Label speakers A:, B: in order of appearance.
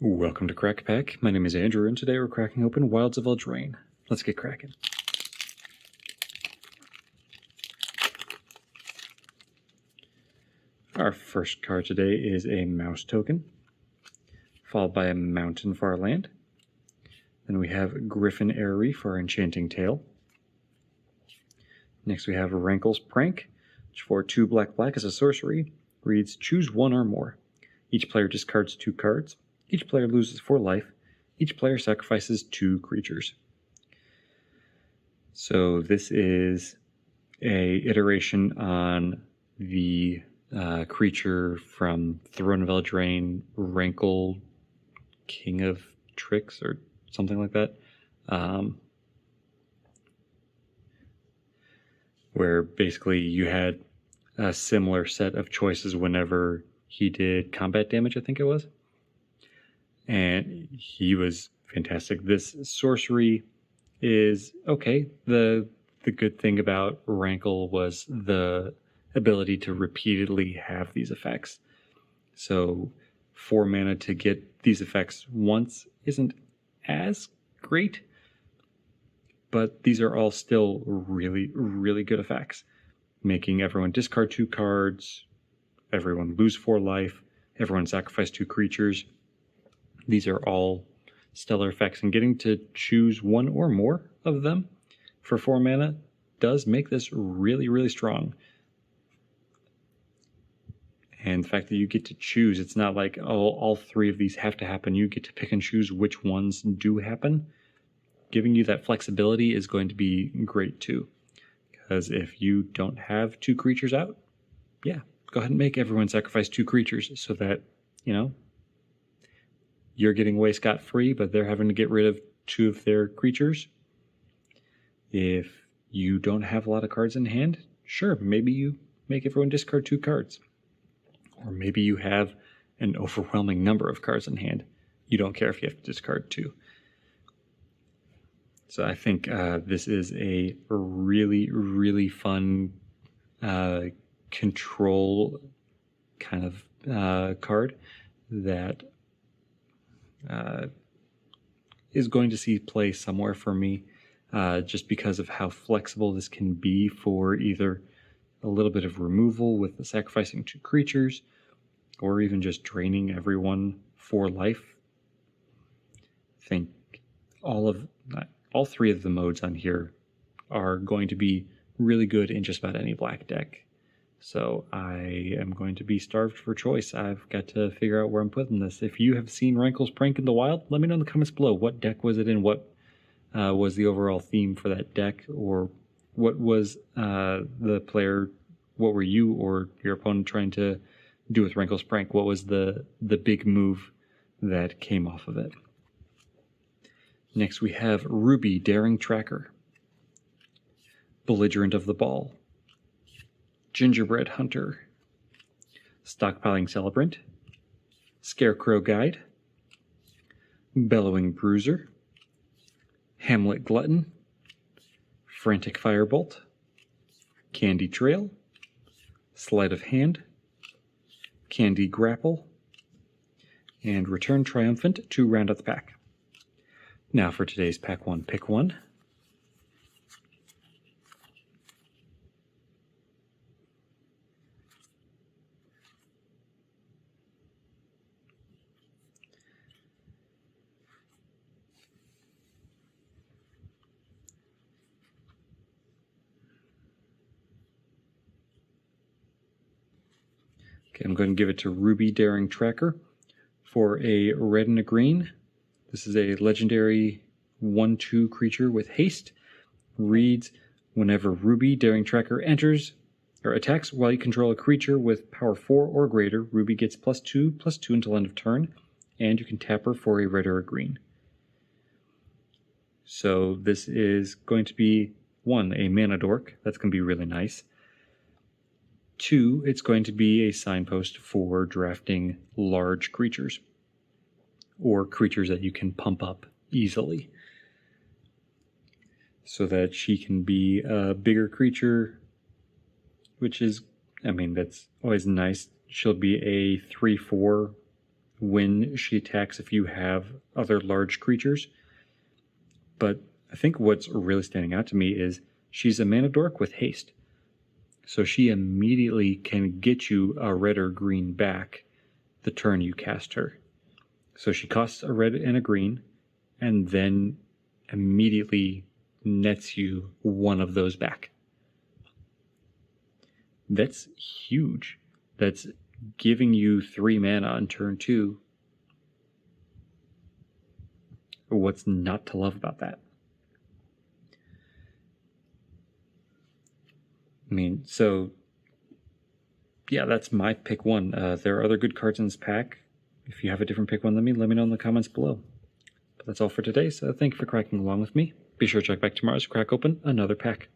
A: Welcome to Crack Pack. My name is Andrew, and today we're cracking open Wilds of Eldraine. Let's get cracking. Our first card today is a mouse token, followed by a mountain farland. Then we have Griffin Airy for our enchanting tale. Next we have Rankle's Prank, which for 2 black as a sorcery, reads choose 1 or more. Each player discards 2 cards. Each player loses 4 life. Each player sacrifices 2 creatures. So this is a iteration on the creature from Throne of Eldraine, Rankle, King of Tricks, or something like that. Where basically you had a similar set of choices whenever he did combat damage, I think it was. And he was fantastic. This sorcery is okay. The good thing about Rankle was the ability to repeatedly have these effects. So 4 mana to get these effects once isn't as great, but these are all still really, really good effects. Making everyone discard 2 cards, everyone lose 4 life, everyone sacrifice 2 creatures. These are all stellar effects, and getting to choose 1 or more of them for 4 mana does make this really, really strong. And the fact that you get to choose, it's not like, oh, all 3 of these have to happen. You get to pick and choose which ones do happen. Giving you that flexibility is going to be great too. Because if you don't have 2 creatures out, yeah, go ahead and make everyone sacrifice 2 creatures so that, you're getting away scot-free, but they're having to get rid of 2 of their creatures. If you don't have a lot of cards in hand, sure, maybe you make everyone discard 2 cards. Or maybe you have an overwhelming number of cards in hand. You don't care if you have to discard 2. So I think this is a really, really fun control kind of card that is going to see play somewhere for me, just because of how flexible this can be for either a little bit of removal with the sacrificing 2 creatures, or even just draining everyone 4 life. I think all 3 of the modes on here are going to be really good in just about any black deck. So I am going to be starved for choice. I've got to figure out where I'm putting this. If you have seen Rankle's Prank in the wild, let me know in the comments below. What deck was it in? What was the overall theme for that deck? Or what was the player, what were you or your opponent trying to do with Rankle's Prank? What was the big move that came off of it? Next we have Ruby, Daring Tracker, Belligerent of the Ball, Gingerbread Hunter, Stockpiling Celebrant, Scarecrow Guide, Bellowing Bruiser, Hamlet Glutton, Frantic Firebolt, Candy Trail, Sleight of Hand, Candy Grapple, and Return Triumphant to round out the pack. Now for today's Pack 1 Pick 1. Okay, I'm going to give it to Ruby, Daring Tracker for a red and a green. This is a legendary 1/2 creature with haste. Reads, whenever Ruby, Daring Tracker enters or attacks while you control a creature with power 4 or greater, Ruby gets +2/+2 until end of turn, and you can tap her for a red or a green. So this is going to be 1, a mana dork. That's going to be really nice. 2, it's going to be a signpost for drafting large creatures, or creatures that you can pump up easily, so that she can be a bigger creature, which is, that's always nice. She'll be a 3/4 when she attacks if you have other large creatures. But I think what's really standing out to me is she's a mana dork with haste. So she immediately can get you a red or green back the turn you cast her. So she costs a red and a green, and then immediately nets you one of those back. That's huge. That's giving you 3 mana on turn 2. What's not to love about that? I mean, so yeah, that's my pick 1. There are other good cards in this pack. If you have a different pick 1 than me, let me know in the comments below. But that's all for today, so thank you for cracking along with me. Be sure to check back tomorrow to crack open another pack.